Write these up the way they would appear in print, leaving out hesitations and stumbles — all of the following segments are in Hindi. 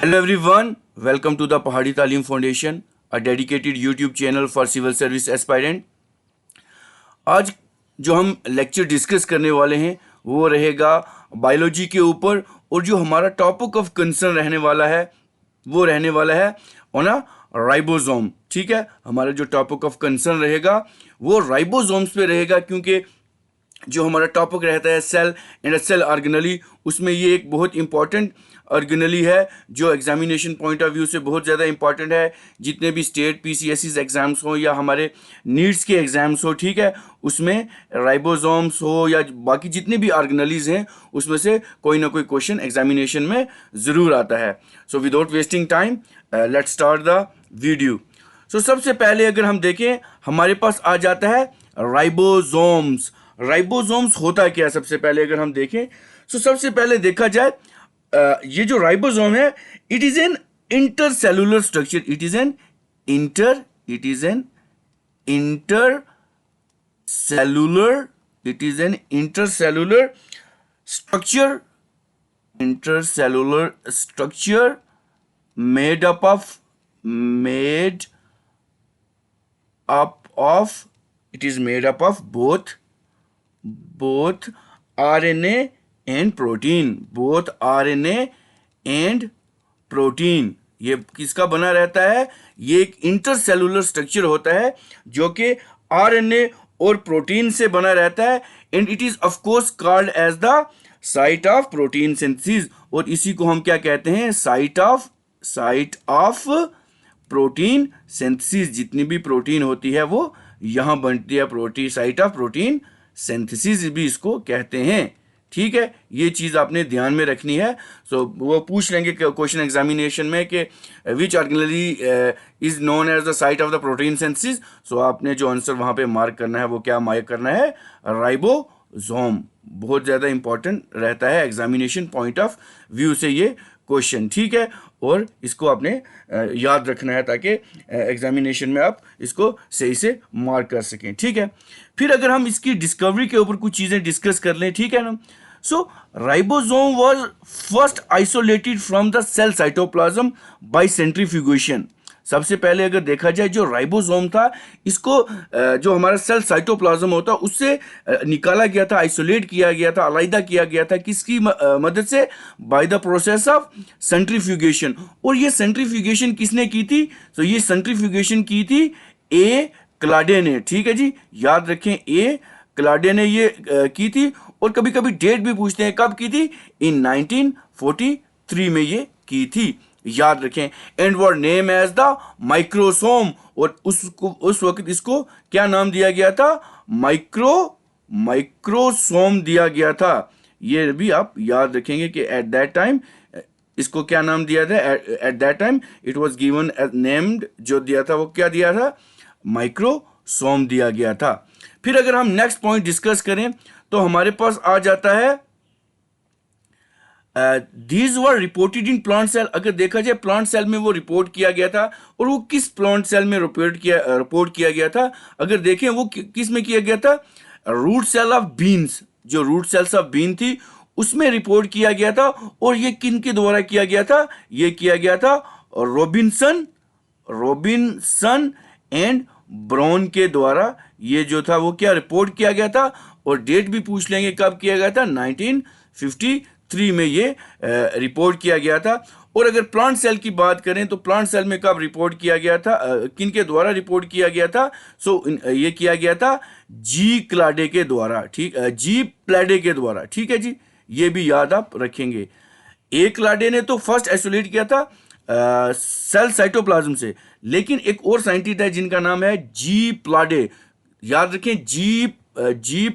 Hello everyone, welcome to the Pahadi Talim Foundation, a dedicated YouTube channel for civil service aspirant. आज जो हम लेक्चर डिस्कस करने वाले हैं वो रहेगा बायोलॉजी के ऊपर, और जो हमारा टॉपिक ऑफ कंसर्न रहने वाला है वो रहने वाला है ऑन अ राइबोसोम. ठीक है, हमारा जो टॉपिक ऑफ कंसर्न रहेगा वो राइबोसोम्स पे रहेगा, क्योंकि जो हमारा टॉपिक रहता है सेल एंड सेल ऑर्गेनली, उसमें ये एक बहुत इंपॉर्टेंट ऑर्गेनली है जो एग्जामिनेशन पॉइंट ऑफ व्यू से बहुत ज़्यादा इंपॉर्टेंट है. जितने भी स्टेट पीसीएससी एग्जाम्स हो या हमारे नीट्स के एग्जाम्स हो, ठीक है, उसमें राइबोसोम्स हो या बाकी जितने भी ऑर्गेनलीज हैं उसमें से कोई ना कोई क्वेश्चन एग्जामिनेशन में ज़रूर आता है. So without wasting time let's start the video. So सबसे पहले अगर हम देखें हमारे पास आ जाता है राइबोसोम्स. राइबोसोम्स होता क्या, सबसे पहले अगर हम देखें तो सबसे पहले देखा जाए ये जो राइबोसोम है it is an intercellular structure. It is an intercellular structure made up of both RNA and protein. ये किसका बना रहता है? ये एक इंटरसेलुलर स्ट्रक्चर होता है जो कि आरएनए और प्रोटीन से बना रहता है, and it is of course called as the site of protein synthesis. और इसी को हम क्या कहते हैं? Site of protein synthesis. जितनी भी प्रोटीन होती है वो यहाँ बनती है. साइट ऑफ प्रोटीन सिंथेसिस भी इसको कहते हैं. ठीक है, ये चीज़ आपने ध्यान में रखनी है. सो वो पूछ लेंगे क्वेश्चन एग्जामिनेशन में कि which organelle is known as the site of the protein synthesis. So आपने जो आंसर वहाँ पे मार्क करना है वो क्या मार्क करना है? राइबोसोम. बहुत ज़्यादा इंपॉर्टेंट रहता है एग्जामिनेशन पॉइंट ऑफ व्यू से ये क्वेश्चन. ठीक है, और इसको आपने याद रखना है ताकि एग्जामिनेशन में आप इसको सही से मार्क कर सकें. ठीक है, फिर अगर हम इसकी डिस्कवरी के ऊपर कुछ चीज़ें डिस्कस कर लें, ठीक है ना. So ribosome was first isolated from the cell cytoplasm by centrifugation. सबसे पहले अगर देखा जाए जो राइबोसोम था इसको जो हमारा सेल साइटोप्लाज्म होता है उससे निकाला गया था, आइसोलेट किया गया था, अलग किया गया था. किसकी मदद से? By the process of centrifugation. और ये सेंट्रीफ्यूगेशन किसने की थी? तो ये सेंट्रीफ्यूगेशन की थी ए क्लाडे ने. ठीक है जी, याद रखें ए क्लाडे ने ये की थी. और कभी कभी डेट भी पूछते हैं कब की थी? इन 1943 में ये की थी, याद रखें. And were name as the microsome. और उस वक्त इसको क्या नाम दिया गया था? माइक्रोसोम दिया गया था. ये भी आप याद रखेंगे कि एट दैट टाइम इसको क्या नाम दिया था? At that time it was given as named. जो दिया था वो क्या दिया था? माइक्रोसोम दिया गया था. फिर अगर हम नेक्स्ट पॉइंट डिस्कस करें तो हमारे पास आ जाता है these were reported in plant cell. अगर देखा जाए प्लांट सेल में वो रिपोर्ट किया गया था. और वो किस प्लांट सेल में रिपोर्ट किया गया था? अगर देखें वो किस में किया गया था? Root cell of beans. जो रूट सेल्स ऑफ बीन थी उसमें रिपोर्ट किया गया था. और ये किन के द्वारा किया गया था? ये किया गया था रॉबिन्सन एंड ब्राउन के द्वारा. ये जो था वो क्या रिपोर्ट किया गया था, और डेट भी पूछ लेंगे कब किया गया था? 1953 में ये रिपोर्ट किया गया था. और अगर प्लांट सेल की बात करें तो प्लांट सेल में कब रिपोर्ट किया गया था? किन के द्वारा रिपोर्ट किया गया था? ये किया गया था जी क्लाडे के द्वारा. ठीक, जी प्लाडे के द्वारा. ठीक है जी, ये भी याद आप रखेंगे. ए क्लाडे ने तो फर्स्ट आइसोलेट किया था सेल साइटोप्लाज्म से, लेकिन एक और साइंटिस्ट है जिनका नाम है जी प्लाडे. याद रखें जी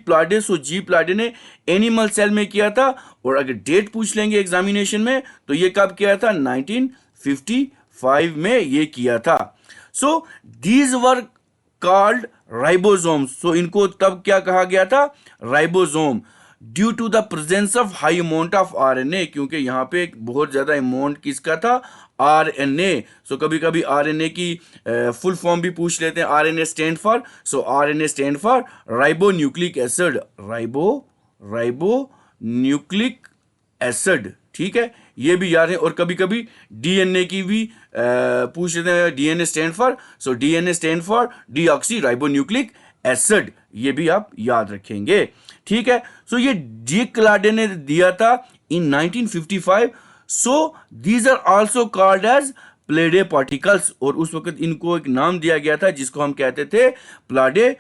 प्लाडे. सो जी प्लाडे ने एनिमल सेल में किया था. और अगर डेट पूछ लेंगे एग्जामिनेशन में तो ये कब किया था? 1955 में ये किया था. So these were called ribosomes. So इनको तब क्या कहा गया था? Ribosome. Due to the presence of high amount of RNA. क्योंकि यहाँ पे एक बहुत ज्यादा अमाउंट किसका था? आरएनए. सो कभी कभी आरएनए की फुल फॉर्म भी पूछ लेते हैं. RNA stand for, so RNA stand for ribo nucleic acid. Ribo nucleic acid. ठीक है, ये भी याद है। और कभी कभी डीएनए की भी पूछ लेते हैं, DNA stand for, so DNA stand for deoxy ribonucleic acid, ये भी आप याद रखेंगे, ठीक है। सो ये डी क्लाडे ने दिया था in 1955। So these are also called as Palade particles, और उस वक्त इनको एक नाम दिया गया था जिसको हम कहते थे Palade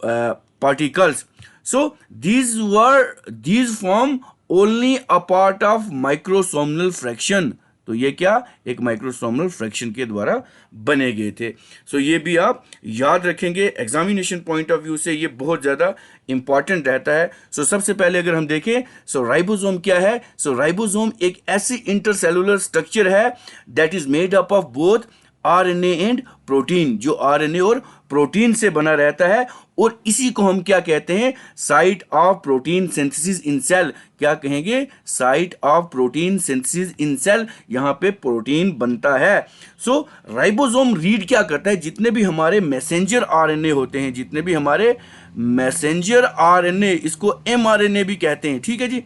particles. So these form only a part of microsomnal fraction, तो ये क्या, एक माइक्रोसोमनल फ्रैक्शन के द्वारा बने गए थे। सो ये भी आप याद रखेंगे, एग्जामिनेशन पॉइंट ऑफ व्यू से ये बहुत ज़्यादा इंपॉर्टेंट रहता है। सो सबसे पहले अगर हम देखें, सो राइबोसोम क्या है। सो राइबोसोम एक ऐसी इंटरसेलुलर स्ट्रक्चर है that is made up of both RNA and protein, जो आरएनए और प्रोटीन से बना रहता है, और इसी को हम क्या कहते हैं, site of protein synthesis in cell. क्या कहेंगे, site of protein synthesis in cell, यहाँ पे प्रोटीन बनता है। सो राइबोसोम रीड क्या करता है, जितने भी हमारे मैसेंजर आरएनए होते हैं, जितने भी हमारे मैसेंजर आरएनए, इसको एमआरएनए भी कहते हैं, ठीक है जी,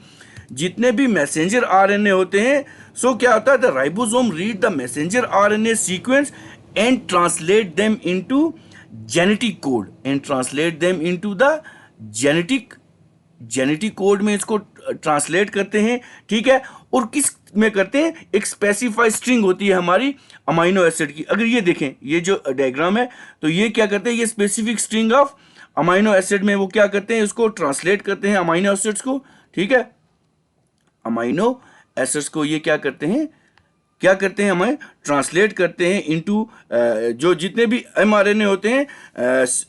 जितने भी मैसेंजर आरएनए होते हैं, सो क्या होता है, the ribosome read the messenger RNA sequence and translate them into genetic code, and translate them into the genetic code में इसको ट्रांसलेट करते हैं, ठीक है। और किस में करते हैं, एक स्पेसिफाइड स्ट्रिंग होती है हमारी अमाइनो एसिड की। अगर ये देखें, ये जो डायग्राम है, तो ये क्या करते हैं, ये specific string of amino acid में वो क्या करते हैं, इसको ट्रांसलेट करते हैं अमाइनो एसिड्स को, ठीक है। अमाइनो एसिड्स को ये क्या करते हैं, हमें ट्रांसलेट करते हैं इनटू जो जितने भी एमआरएनए होते हैं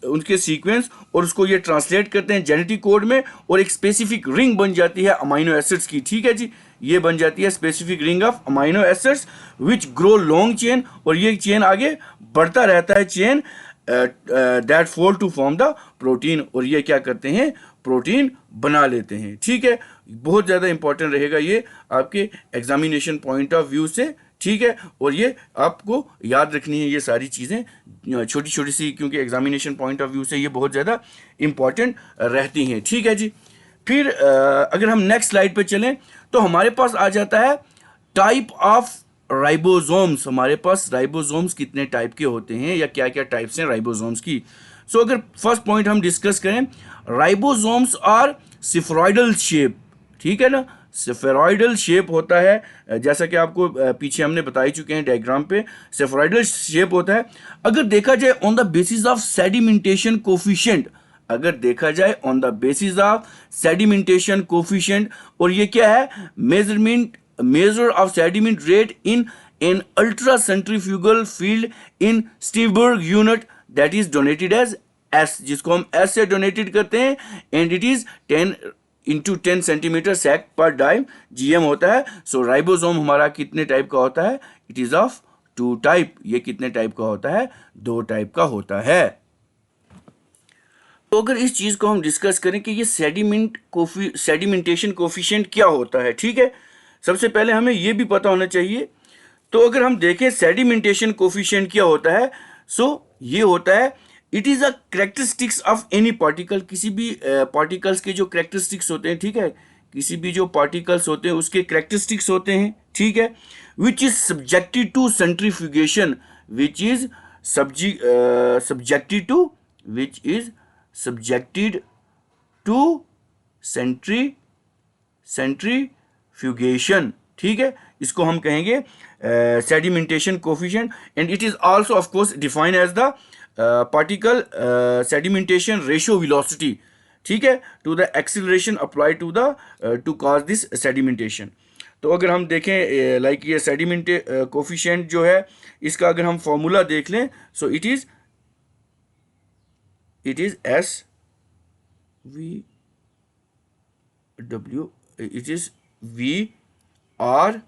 उनके सीक्वेंस, और उसको ये ट्रांसलेट करते हैं जेनेटिक कोड में, और एक स्पेसिफिक रिंग बन जाती है अमाइनो एसिड्स की, ठीक है जी। ये बन जाती है specific ring of amino acids which grow long chain, और ये चेन आगे बढ़ता रहता है, chain that fold to form the protein, और ये क्या करते हैं, प्रोटीन बना लेते हैं, ठीक है। बहुत ज़्यादा इंपॉर्टेंट रहेगा ये आपके एग्जामिनेशन पॉइंट ऑफ व्यू से, ठीक है। और ये आपको याद रखनी है, ये सारी चीज़ें छोटी छोटी सी, क्योंकि एग्जामिनेशन पॉइंट ऑफ व्यू से ये बहुत ज़्यादा इंपॉर्टेंट रहती हैं, ठीक है जी। फिर अगर हम नेक्स्ट स्लाइड पे चलें, तो हमारे पास आ जाता है टाइप ऑफ राइबोसोम्स। हमारे पास राइबोसोम्स कितने टाइप के होते हैं, या क्या क्या टाइप्स हैं राइबोसोम्स की। सो अगर फर्स्ट पॉइंट हम डिस्कस करें, राइबोसोम्स आर सिफरॉइडल शेप, ठीक है ना, सेफेरॉइडल शेप होता है, जैसा कि आपको पीछे हमने बता ही चुके हैं डायग्राम पे, सेफेरॉइडल शेप होता है। अगर देखा जाए on the basis of sedimentation coefficient, अगर देखा जाए on the basis of sedimentation coefficient, और ये क्या है, measure of sediment rate in an ultra centrifugal field in Svedberg unit that is donated as S, जिसको हम एस से डोनेटेड करते हैं, and it is 10 centimetre sec per dyne gm होता है। सो राइबोसोम हमारा कितने टाइप का होता है, इट इज ऑफ 2 टाइप। ये कितने टाइप का होता है, 2 टाइप का होता है। तो अगर इस चीज को हम डिस्कस करें कि ये सेडिमेंटेशन कोफिशिएंट क्या होता है, ठीक है, सबसे पहले हमें ये भी पता होना चाहिए। तो अगर हम देखें सेडिमेंटेशन कोफिशिएंट क्या होता है, सो ये होता है, it is a characteristics of any particle, किसी भी पार्टिकल्स के जो करेक्टरिस्टिक्स होते हैं, ठीक है, किसी भी जो पार्टिकल्स होते हैं उसके करेक्टरिस्टिक्स होते हैं, ठीक है, which is subjected to centrifugation, which is subjected to centrifugation, ठीक है, इसको हम कहेंगे sedimentation coefficient, and it is also of course defined as the particle sedimentation ratio velocity, ठीक है, to the acceleration apply to cause this sedimentation. तो अगर हम देखें लाइक ये सेडिमेंट कोफिशिएंट जो है, इसका अगर हम फॉर्मूला देख लें, so it is S V W, it is V R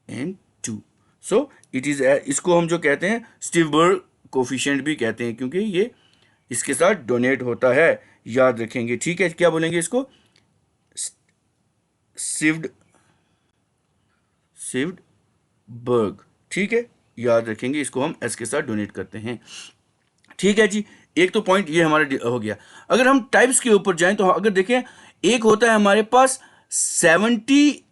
N 2। So it is, इसको हम जो कहते हैं स्टीवबर्ग कोफिशिएंट भी कहते हैं, क्योंकि ये इसके साथ डोनेट होता है, याद रखेंगे, ठीक है। क्या बोलेंगे इसको, स्टीवबर्ग, ठीक है, याद रखेंगे, इसको हम एस के साथ डोनेट करते हैं, ठीक है जी। एक तो पॉइंट ये हमारा हो गया। अगर हम टाइप्स के ऊपर जाएं, तो अगर देखें, एक होता है हमारे पास 70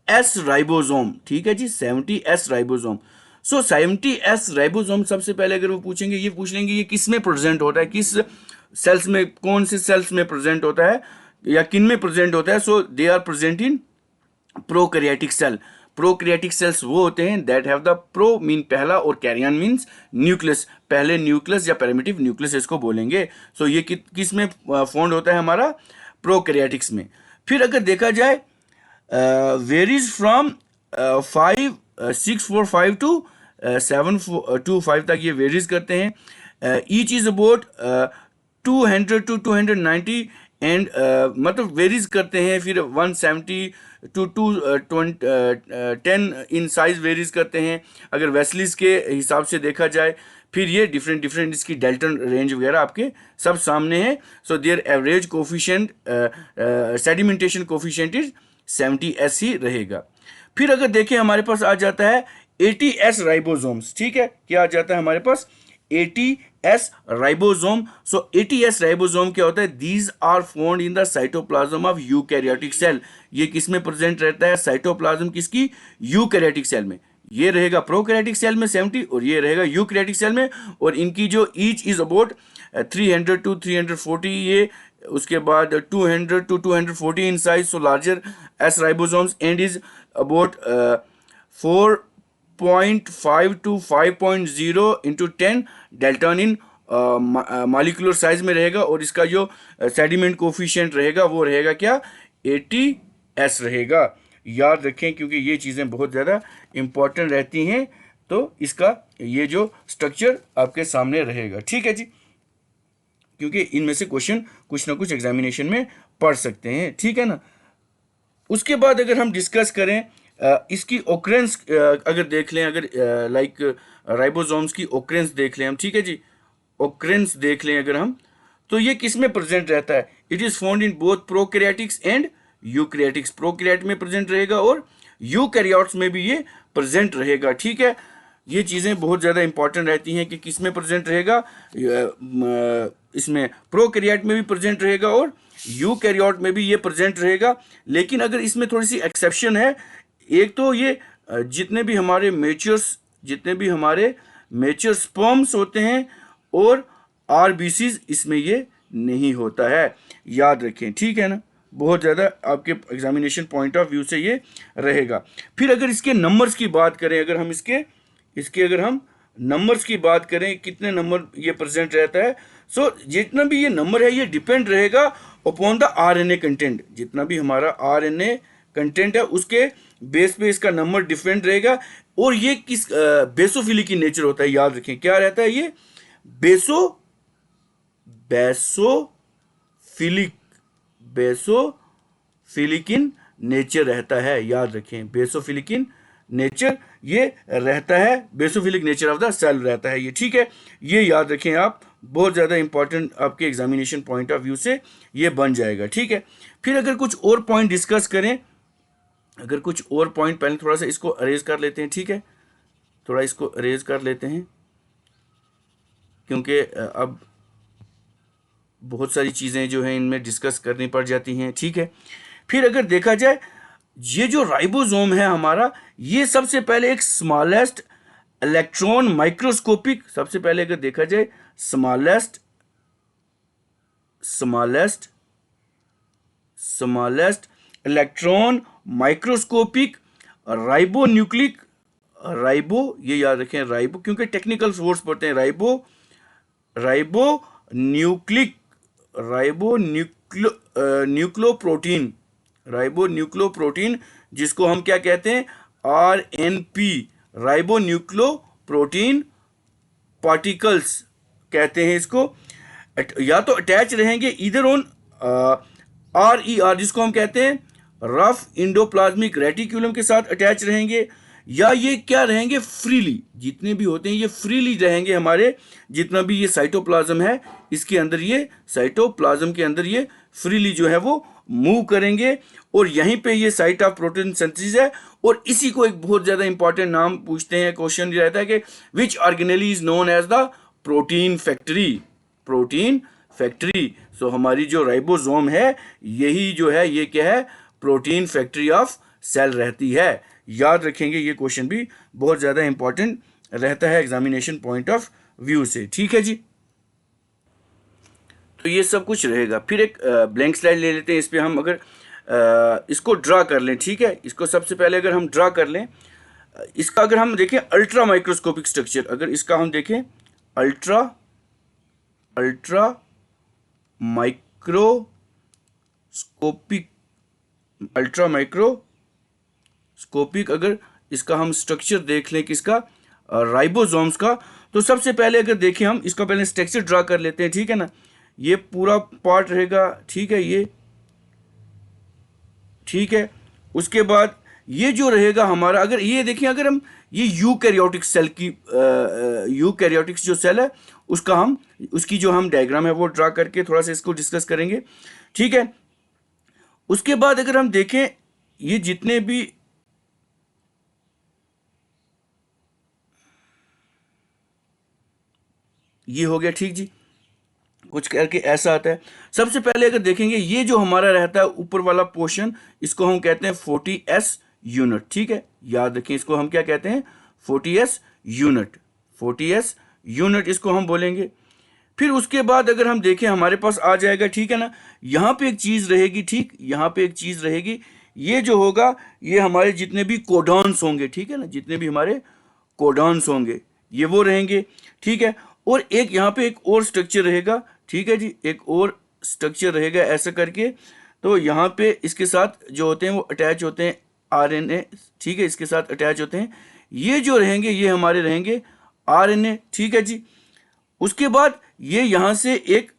70s राइबोसोम, ठीक है जी, 70s राइबोसोम। सो 70s राइबोसोम सबसे पहले अगर वो पूछेंगे, ये पूछ लेंगे ये किस में प्रेजेंट होता है, किस सेल्स में, कौन से सेल्स में प्रेजेंट होता है या किन में प्रेजेंट होता है। So they are present in prokaryotic cell. Prokaryotic cells वो होते हैं that have the pro mean पहला और कैरियन मीन्स न्यूक्लियस, पहले न्यूक्लियस या प्रिमिटिव न्यूक्लियस इसको बोलेंगे। सो ये किस में फाउंड होता है हमारा, प्रोकैरियोटिक्स में। फिर अगर देखा जाए वेरीज फ्रॉम 645 टू 725 तक ये वेरीज करते हैं। Each is about 200 to 290 and मतलब वेरीज करते हैं। फिर 170 टू 210 इन साइज वेरीज करते हैं अगर वेस्लीज के हिसाब से देखा जाए। फिर ये डिफरेंट डिफरेंट इसकी डेल्टन रेंज वगैरह आपके सब सामने है। So there average coefficient sedimentation coefficient is 70s ही रहेगा। फिर अगर देखें हमारे पास आ जाता है 80s राइबोसोम्स, ठीक है, क्या आ जाता है हमारे पास 80s राइबोसोम। सो 80s राइबोसोम क्या होता है, these are found in the cytoplasm of eukaryotic cell. ये किस में प्रेजेंट रहता है, साइटोप्लाज्म किसकी, यूकैरियोटिक सेल में। ये रहेगा प्रोकैरियोटिक सेल में 70 और ये रहेगा यूकैरियोटिक सेल में। और इनकी जो ईच इज अबाउट 300 टू 340, ये उसके बाद 200 to 240 in size. So larger S ribosomes and is about 4.5 to 5.0 into 10 dalton in molecular size में रहेगा। और इसका जो सेडिमेंट कोफिशिएंट रहेगा वो रहेगा क्या, 80s रहेगा। याद रखें क्योंकि ये चीज़ें बहुत ज़्यादा इंपॉर्टेंट रहती हैं। तो इसका ये जो स्ट्रक्चर आपके सामने रहेगा, ठीक है जी, क्योंकि इनमें से क्वेश्चन कुछ ना कुछ एग्जामिनेशन में पढ़ सकते हैं, ठीक है ना। उसके बाद अगर हम डिस्कस करें इसकी ओकरेंस अगर देख लें, अगर लाइक राइबोसोम्स की ओकरेंस देख लें हम, ठीक है जी, ओकरेंस देख लें अगर हम, तो ये किस में प्रेजेंट रहता है, it is found in both prokaryotics and eukaryotics. Prokaryote में प्रेजेंट रहेगा और यूकैरियोट्स में भी ये प्रेजेंट रहेगा, ठीक है। ये चीज़ें बहुत ज़्यादा इंपॉर्टेंट रहती हैं कि किस में प्रेजेंट रहेगा, इसमें प्रोकैरियोट में भी प्रेजेंट रहेगा और यूकैरियोट में भी ये प्रेजेंट रहेगा। लेकिन अगर इसमें थोड़ी सी एक्सेप्शन है, एक तो ये जितने भी हमारे मेच्योर स्पर्म्स होते हैं और आरबीसीज इसमें ये नहीं होता है, याद रखें, ठीक है ना। बहुत ज़्यादा आपके एग्जामिनेशन पॉइंट ऑफ व्यू से ये रहेगा। फिर अगर इसके नंबर्स की बात करें, अगर हम इसके अगर हम नंबर्स की बात करें, कितने नंबर ये प्रेजेंट रहता है। सो जितना भी ये नंबर है ये डिपेंड रहेगा अपॉन द आरएनए कंटेंट। जितना भी हमारा आरएनए कंटेंट है उसके बेस पे इसका नंबर डिफरेंट रहेगा। और ये किस बेसोफिलिक की नेचर होता है, याद रखें क्या रहता है ये, बेसोफिलिक इन नेचर रहता है, याद रखें, बेसोफिलिक इन नेचर ये रहता है, basophilic nature of the cell रहता है ये, ठीक है। ये याद रखें आप, बहुत ज़्यादा इंपॉर्टेंट आपके एग्जामिनेशन पॉइंट ऑफ व्यू से ये बन जाएगा, ठीक है। फिर अगर कुछ और पॉइंट डिस्कस करें, अगर कुछ और पॉइंट, पहले थोड़ा सा इसको अरेज कर लेते हैं, ठीक है, थोड़ा इसको अरेज कर लेते हैं क्योंकि अब बहुत सारी चीज़ें जो हैं इनमें डिस्कस करनी पड़ जाती हैं, ठीक है। फिर अगर देखा जाए ये जो राइबोसोम है हमारा, ये सबसे पहले एक स्मॉलेस्ट इलेक्ट्रॉन माइक्रोस्कोपिक, सबसे पहले अगर देखा जाए स्मॉलेस्ट इलेक्ट्रॉन माइक्रोस्कोपिक राइबोन्यूक्लिक, ये याद रखें राइबो, क्योंकि टेक्निकल वर्ड्स पढ़ते हैं, राइबोन्यूक्लियोप्रोटीन, जिसको हम क्या कहते हैं, आरएनपी, राइबोन्यूक्लियोप्रोटीन पार्टिकल्स कहते हैं इसको। या तो अटैच रहेंगे इधर ऑन RER, जिसको हम कहते हैं रफ इंडोप्लाज्मिक रेटिक्यूलम के साथ अटैच रहेंगे, या ये क्या रहेंगे, फ्रीली, जितने भी होते हैं ये फ्रीली रहेंगे हमारे, जितना भी ये साइटोप्लाज्म है इसके अंदर, ये साइटोप्लाज्म के अंदर ये फ्रीली जो है वो मूव करेंगे। और यहीं पे ये साइट ऑफ प्रोटीन सिंथेसिस है। और इसी को एक बहुत ज़्यादा इंपॉर्टेंट नाम पूछते हैं, क्वेश्चन ये रहता है कि which organelle is known as the protein factory. So हमारी जो राइबोसोम है यही जो है ये क्या है, प्रोटीन फैक्ट्री ऑफ सेल रहती है। याद रखेंगे, ये क्वेश्चन भी बहुत ज़्यादा इंपॉर्टेंट रहता है एग्जामिनेशन पॉइंट ऑफ व्यू से। ठीक है जी, तो ये सब कुछ रहेगा। फिर एक ब्लैंक स्लाइड ले लेते हैं, इस पर हम अगर इसको ड्रा कर लें, ठीक है, इसको सबसे पहले अगर हम ड्रा कर लें, इसका अगर हम देखें अल्ट्रा माइक्रोस्कोपिक स्ट्रक्चर, अगर इसका हम देखें अल्ट्रा माइक्रोस्कोपिक अगर इसका हम स्ट्रक्चर देख लें किसका, राइबोसोम्स का, तो सबसे पहले अगर देखें हम इसका पहले स्ट्रक्चर ड्रा कर लेते हैं। ठीक है ना, ये पूरा पार्ट रहेगा, ठीक है, ये ठीक है। उसके बाद ये जो रहेगा हमारा, अगर ये देखें, अगर हम ये यूकैरियोटिक सेल की यूकैरियोटिक्स जो सेल है उसका हम उसकी जो हम डायग्राम है वो ड्रा करके थोड़ा सा इसको डिस्कस करेंगे। ठीक है, उसके बाद अगर हम देखें ये जितने भी ये हो गया, ठीक जी, कुछ करके ऐसा आता है। सबसे पहले अगर देखेंगे ये जो हमारा रहता है ऊपर वाला पोर्शन, इसको हम कहते हैं 40s यूनिट। ठीक है, याद रखें, इसको हम क्या कहते हैं, 40s यूनिट, 40s यूनिट इसको हम बोलेंगे। फिर उसके बाद अगर हम देखें हमारे पास आ जाएगा, ठीक है ना, यहाँ पे एक चीज़ रहेगी, ठीक, यहाँ पे एक चीज़ रहेगी, ये जो होगा ये हमारे जितने भी कोडॉन्स होंगे, ठीक है ना, जितने भी हमारे कोडॉन्स होंगे ये वो रहेंगे। ठीक है, और एक यहाँ पे एक और स्ट्रक्चर रहेगा, ठीक है जी, एक और स्ट्रक्चर रहेगा ऐसा करके, तो यहाँ पे इसके साथ जो होते हैं वो अटैच होते हैं आरएनए, ठीक है, इसके साथ अटैच होते हैं, ये जो रहेंगे ये हमारे रहेंगे आरएनए। ठीक है जी, उसके बाद ये यहाँ से एक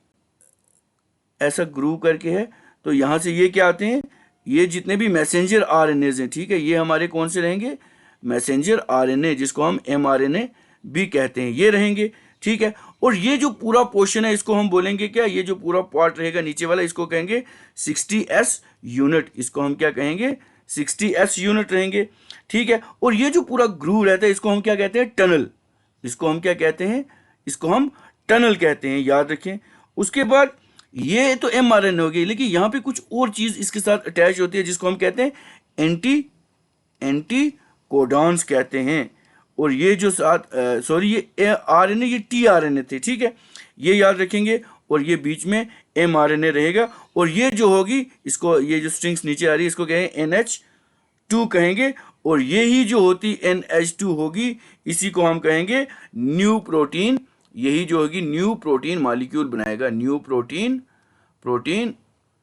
ऐसा ग्रूव करके है, तो यहाँ से ये क्या आते हैं, ये जितने भी मैसेंजर आरएनएज हैं, ठीक है, ये हमारे कौन से रहेंगे, मैसेंजर आरएनए, जिसको हम एमआरएनए भी कहते हैं, ये रहेंगे। ठीक है, और ये जो पूरा पोर्शन है इसको हम बोलेंगे क्या, ये जो पूरा पार्ट रहेगा नीचे वाला इसको कहेंगे 60s यूनिट, इसको हम क्या कहेंगे, 60s यूनिट रहेंगे। ठीक है, और ये जो पूरा ग्रूव रहता है इसको हम क्या कहते हैं, टनल, इसको हम क्या कहते हैं, इसको हम टनल कहते हैं, याद रखें। उसके बाद ये तो एमआरएनए हो गई, लेकिन यहाँ पे कुछ और चीज इसके साथ अटैच होती है जिसको हम कहते हैं एंटी कोडॉन्स कहते हैं। और ये जो साथ सॉरी ये आरएनए, ये टीआरएनए थे, ठीक है, ये याद रखेंगे, और ये बीच में एमआरएनए रहेगा, और ये जो होगी इसको, ये जो स्ट्रिंग्स नीचे आ रही है इसको कहेंगे NH2 कहेंगे, और ये ही जो होती NH2 होगी इसी को हम कहेंगे न्यू प्रोटीन, यही जो होगी न्यू प्रोटीन मॉलिक्यूल बनाएगा, न्यू प्रोटीन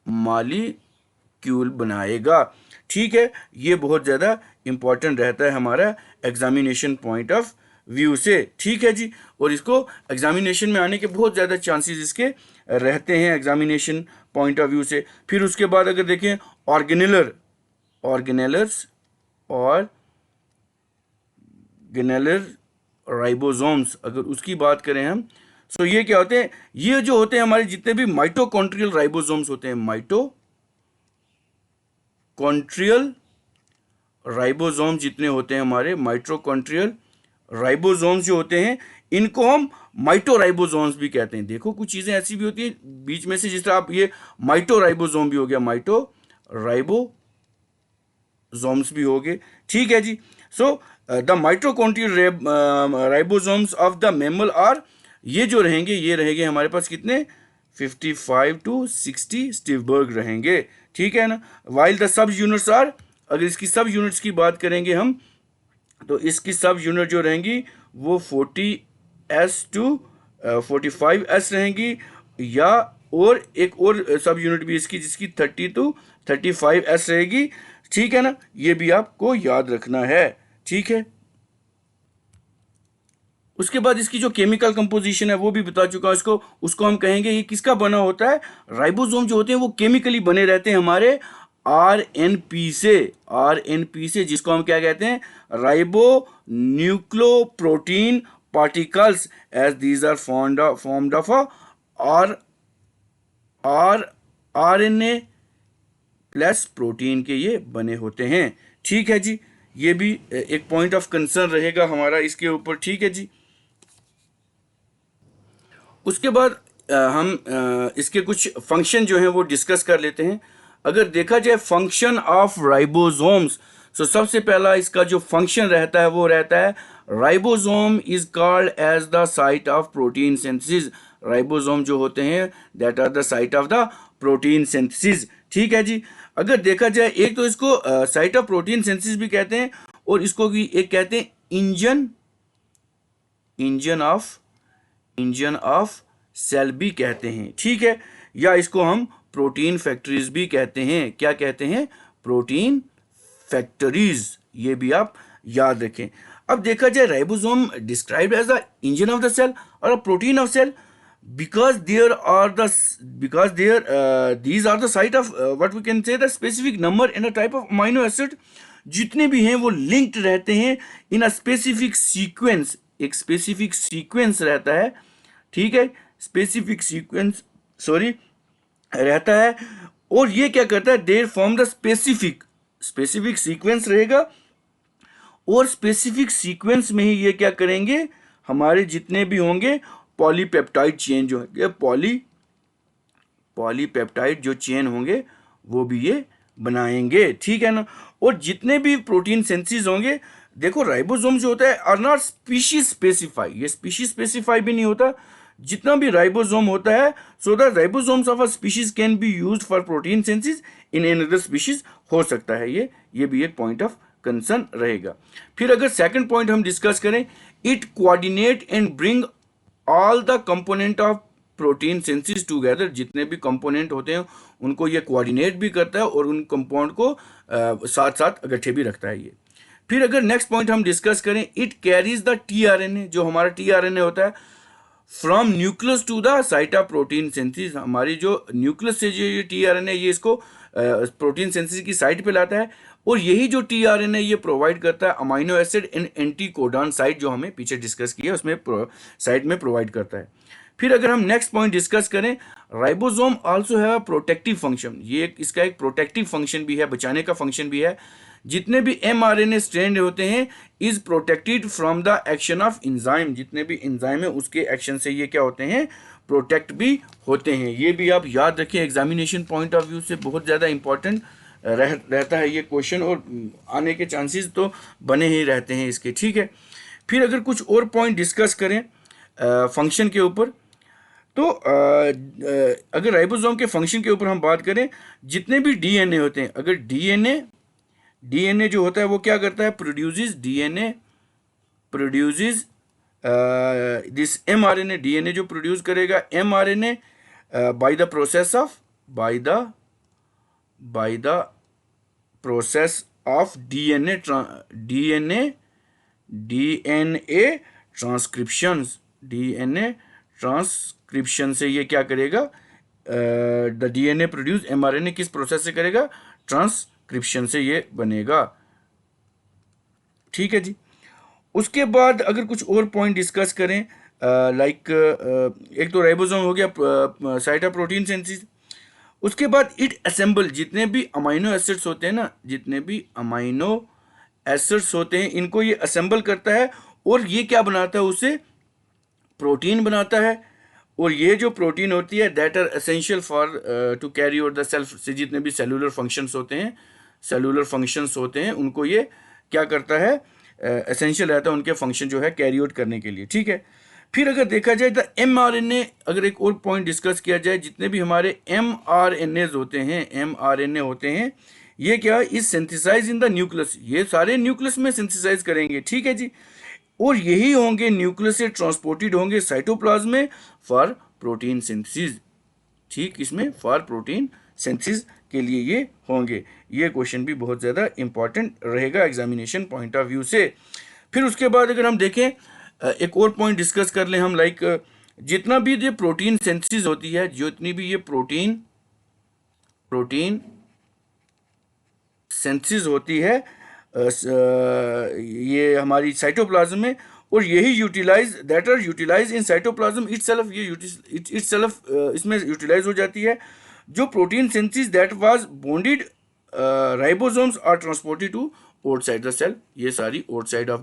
मॉलिक्यूल बनाएगा। ठीक है, ये बहुत ज़्यादा इंपॉर्टेंट रहता है हमारा एग्जामिनेशन पॉइंट ऑफ व्यू से। ठीक है जी, और इसको एग्जामिनेशन में आने के बहुत ज़्यादा चांसेस इसके रहते हैं एग्जामिनेशन पॉइंट ऑफ व्यू से। फिर उसके बाद अगर देखें ऑर्गेनेलर्स राइबोसोम्स, अगर उसकी बात करें हम, तो ये क्या होते हैं, ये जो होते हैं हमारे जितने भी माइटोकॉन्ड्रियल राइबोसोम्स होते हैं, माइटोकॉन्ड्रियल राइबोसोम जितने होते हैं हमारे, माइटोकॉन्ड्रियल राइबोसोम्स जो होते हैं इनको हम माइटोराइबोसोम्स भी कहते हैं। देखो कुछ चीज़ें ऐसी भी होती हैं बीच में से, जिस तरह आप ये माइटोराइबोसोम भी हो गया, माइटोराइबोसोम्स भी हो गए। ठीक है जी, so the mitochondrial ribosomes of the mammal are, ये जो रहेंगे ये रहेंगे हमारे पास कितने, 55 to 60 स्टिवबर्ग रहेंगे। ठीक है ना, while the subunits are, अगर इसकी सब यूनिट्स की बात करेंगे हम, तो इसकी सब यूनिट जो रहेंगी वो 40s to 45s रहेंगी, या और एक और सब यूनिट भी इसकी जिसकी 30 to 35s रहेगी। ठीक है ना, ये भी आपको याद रखना है। ठीक है, उसके बाद इसकी जो केमिकल कंपोजिशन है वो भी बता चुका हूं इसको, उसको हम कहेंगे ये किसका बना होता है, राइबोसोम जो होते हैं वो केमिकली बने रहते हैं हमारे RNP से, जिसको हम क्या कहते हैं, ribonucleoprotein particles, as these are formed of RNA plus protein के ये बने होते हैं। ठीक है जी, ये भी एक पॉइंट ऑफ कंसर्न रहेगा हमारा इसके ऊपर। ठीक है जी, उसके बाद हम इसके कुछ फंक्शन जो हैं वो डिस्कस कर लेते हैं। अगर देखा जाए फंक्शन ऑफ राइबोसोम्स, सो सबसे पहला इसका जो फंक्शन रहता है वो रहता है ribosome is called as the site of protein synthesis. Ribosome जो होते हैं that are the site of the protein synthesis. ठीक है जी। अगर देखा जाए एक तो इसको साइट ऑफ प्रोटीन सिंथेसिस भी कहते हैं और इसको भी एक कहते हैं इंजन ऑफ सेल भी कहते हैं। ठीक है, या इसको हम प्रोटीन फैक्ट्रीज भी कहते हैं। क्या कहते हैं? Protein factories. ये भी आप याद रखें। अब देखा जाए ribosome described as the engine of the cell और a protein of cell because these are the site of what we can say the specific number and a type of amino acid जितने भी हैं वो लिंक्ड रहते हैं इन अ स्पेसिफिक सीक्वेंस। एक स्पेसिफिक सीक्वेंस रहता है, ठीक है, स्पेसिफिक सीक्वेंस रहता है। और ये क्या करता है? There form the specific sequence रहेगा और स्पेसिफिक सीक्वेंस में ही ये क्या करेंगे? हमारे जितने भी होंगे पॉलीपेप्टाइड चेन जो है, पॉलीपेप्टाइड जो चेन होंगे वो भी ये बनाएंगे। ठीक है ना। और जितने भी प्रोटीन सिंथेसिस होंगे, देखो राइबोसोम जो होता है आर नॉट स्पीशीज स्पेसिफाई, ये स्पीशीज स्पेसिफाई भी नहीं होता। जितना भी राइबोसोम होता है, so the ribosomes of a species can be used for protein synthesis in another species, हो सकता है ये भी एक पॉइंट ऑफ कंसर्न रहेगा। फिर अगर सेकंड पॉइंट हम डिस्कस करें, it coordinate and bring all the component of protein synthesis together. जितने भी कंपोनेंट होते हैं उनको ये कोऑर्डिनेट भी करता है और उन कंपाउंड को साथ साथ इकट्ठे भी रखता है ये। फिर अगर नेक्स्ट पॉइंट हम डिस्कस करें, इट कैरीज द टीआरएनए, जो हमारा टीआरएनए होता है from nucleus to the site of protein synthesis. हमारी जो न्यूक्लियस से जो ये टीआरएनए ये इसको प्रोटीन सिंथेसिस की साइट पे लाता है और यही जो टीआरएनए ये प्रोवाइड करता है amino acid and anticodon site, जो हमें पीछे डिस्कस किया उसमें साइट में प्रोवाइड करता है। फिर अगर हम नेक्स्ट पॉइंट डिस्कस करें, ribosome also have a protective function. ये इसका एक प्रोटेक्टिव फंक्शन भी है, बचाने का फंक्शन भी है। जितने भी एमआरएनए स्ट्रैंड होते हैं is protected from the action of enzyme. जितने भी एंजाइम है उसके एक्शन से ये क्या होते हैं? प्रोटेक्ट भी होते हैं। ये भी आप याद रखें, एग्जामिनेशन पॉइंट ऑफ व्यू से बहुत ज़्यादा इंपॉर्टेंट रहता है ये क्वेश्चन, और आने के चांसेस तो बने ही रहते हैं इसके। ठीक है। फिर अगर कुछ और पॉइंट डिस्कस करें फंक्शन के ऊपर, तो अगर राइबोसोम के फंक्शन के ऊपर हम बात करें, जितने भी डीएनए होते हैं, अगर डीएनए जो होता है वो क्या करता है? Produces this mRNA. डीएनए जो प्रोड्यूस करेगा mRNA by the process of DNA transcription से ये क्या करेगा? द डीएनए प्रोड्यूस एमआरएनए किस प्रोसेस से करेगा? ट्रांसक्रिप्शन से ये बनेगा। ठीक है जी। उसके बाद अगर कुछ और पॉइंट डिस्कस करें, एक तो राइबोसोम हो गया साइट ऑफ प्रोटीन सिंथेसिस। उसके बाद इट असेंबल, जितने भी अमाइनो एसिड्स होते हैं ना, जितने भी अमाइनो एसिड्स होते हैं इनको ये असेंबल करता है और ये क्या बनाता है? उसे प्रोटीन बनाता है। और ये जो प्रोटीन होती है that are essential for to carry out the cell, से जितने भी सेलुलर फंक्शंस होते हैं उनको ये क्या करता है? एसेंशियल रहता है उनके फंक्शन जो है कैरी आउट करने के लिए। ठीक है। फिर अगर देखा जाए द एमआरएनए, अगर एक और पॉइंट डिस्कस किया जाए, जितने भी हमारे एमआरएनए होते हैं ये क्या is synthesize in the nucleus. ये सारे न्यूक्लियस में सिंथेसाइज करेंगे। ठीक है जी। और यही होंगे न्यूक्लियस से ट्रांसपोर्टेड होंगे साइटोप्लाज्म में फॉर प्रोटीन सिंथेसिस। ठीक, इसमें फॉर प्रोटीन सिंथेसिस के लिए ये होंगे। ये क्वेश्चन भी बहुत ज़्यादा इंपॉर्टेंट रहेगा एग्जामिनेशन पॉइंट ऑफ व्यू से। फिर उसके बाद अगर हम देखें एक और पॉइंट डिस्कस कर लें हम, जितना भी ये प्रोटीन सिंथेसिस होती है, जितनी भी ये प्रोटीन सिंथेसिस होती है ये हमारी साइटोप्लाज्म में, और यही यूटिलाइज इन साइटोप्लाज्म इटसेल्फ, ये इटसेल्फ इसमें यूटिलाइज हो जाती है। जो protein synthesis that was bonded ribosomes are transported to outside the cell. ये सारी आउटसाइड ऑफ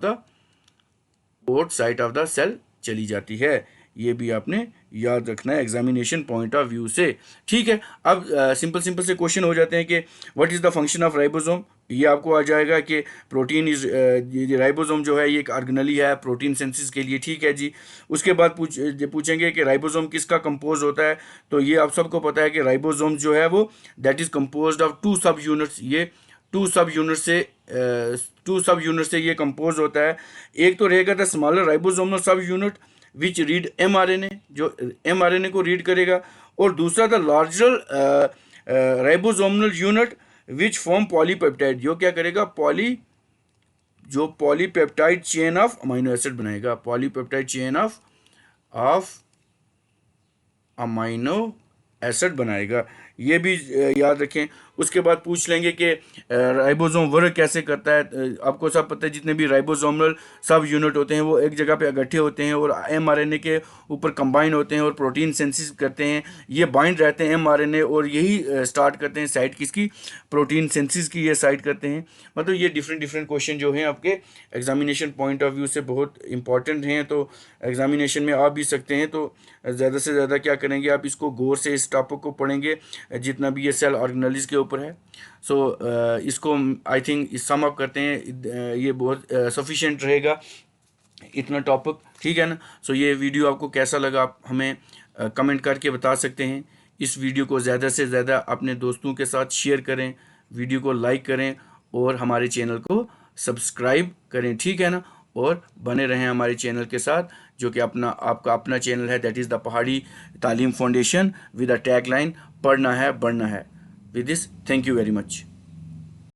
द सेल चली जाती है। ये भी आपने याद रखना है एग्जामिनेशन पॉइंट ऑफ व्यू से। ठीक है, अब सिंपल सिंपल से क्वेश्चन हो जाते हैं कि what is the function of ribosome. ये आपको आ जाएगा कि प्रोटीन इज ये राइबोसोम जो है ये एक ऑर्गेनेली है प्रोटीन सिंथेसिस के लिए। ठीक है जी। उसके बाद पूछेंगे कि राइबोसोम किसका कंपोज होता है, तो ये आप सबको पता है कि राइबोसोम जो है वो दैट इज़ कंपोज्ड ऑफ 2 सब यूनिट्स। ये 2 सब यूनिट से ये कंपोज होता है। एक तो रहेगा the smaller ribosomal subunit which read mRNA, जो mRNA को रीड करेगा, और दूसरा the larger ribosomal unit which form polypeptide, जो क्या करेगा polypeptide chain of amino acid बनाएगा, polypeptide chain of amino acid बनाएगा। ये भी याद रखें। उसके बाद पूछ लेंगे कि राइबोसोम वर्क कैसे करता है। आपको सब पता है जितने भी राइबोसोमल सब यूनिट होते हैं वो एक जगह पे इकट्ठे होते हैं और mRNA के ऊपर कंबाइन होते हैं और प्रोटीन सिंथेसिस करते हैं। ये बाइंड रहते हैं mRNA और यही स्टार्ट करते हैं साइट किसकी, प्रोटीन सिंथेसिस की ये साइट करते हैं। मतलब ये डिफरेंट क्वेश्चन जो हैं आपके एग्जामिनेशन पॉइंट ऑफ व्यू से बहुत इंपॉर्टेंट हैं, तो एग्जामिनेशन में आ भी सकते हैं। तो ज़्यादा से ज़्यादा क्या करेंगे, आप इसको गौर से इस टॉपिक को पढ़ेंगे जितना भी ये सेल ऑर्गेनेल्स के ऊपर है। सो इसको आई थिंक सम अप करते हैं, ये बहुत सफिशिएंट रहेगा इतना टॉपिक। ठीक है ना। सो ये वीडियो आपको कैसा लगा आप हमें कमेंट करके बता सकते हैं। इस वीडियो को ज़्यादा से ज़्यादा अपने दोस्तों के साथ शेयर करें, वीडियो को लाइक करें और हमारे चैनल को सब्सक्राइब करें। ठीक है ना। और बने रहें हमारे चैनल के साथ, जो कि आपका अपना चैनल है, दैट इज़ द पहाड़ी तालीम foundation with a tag line पढ़ना है बढ़ना है। With this, thank you very much.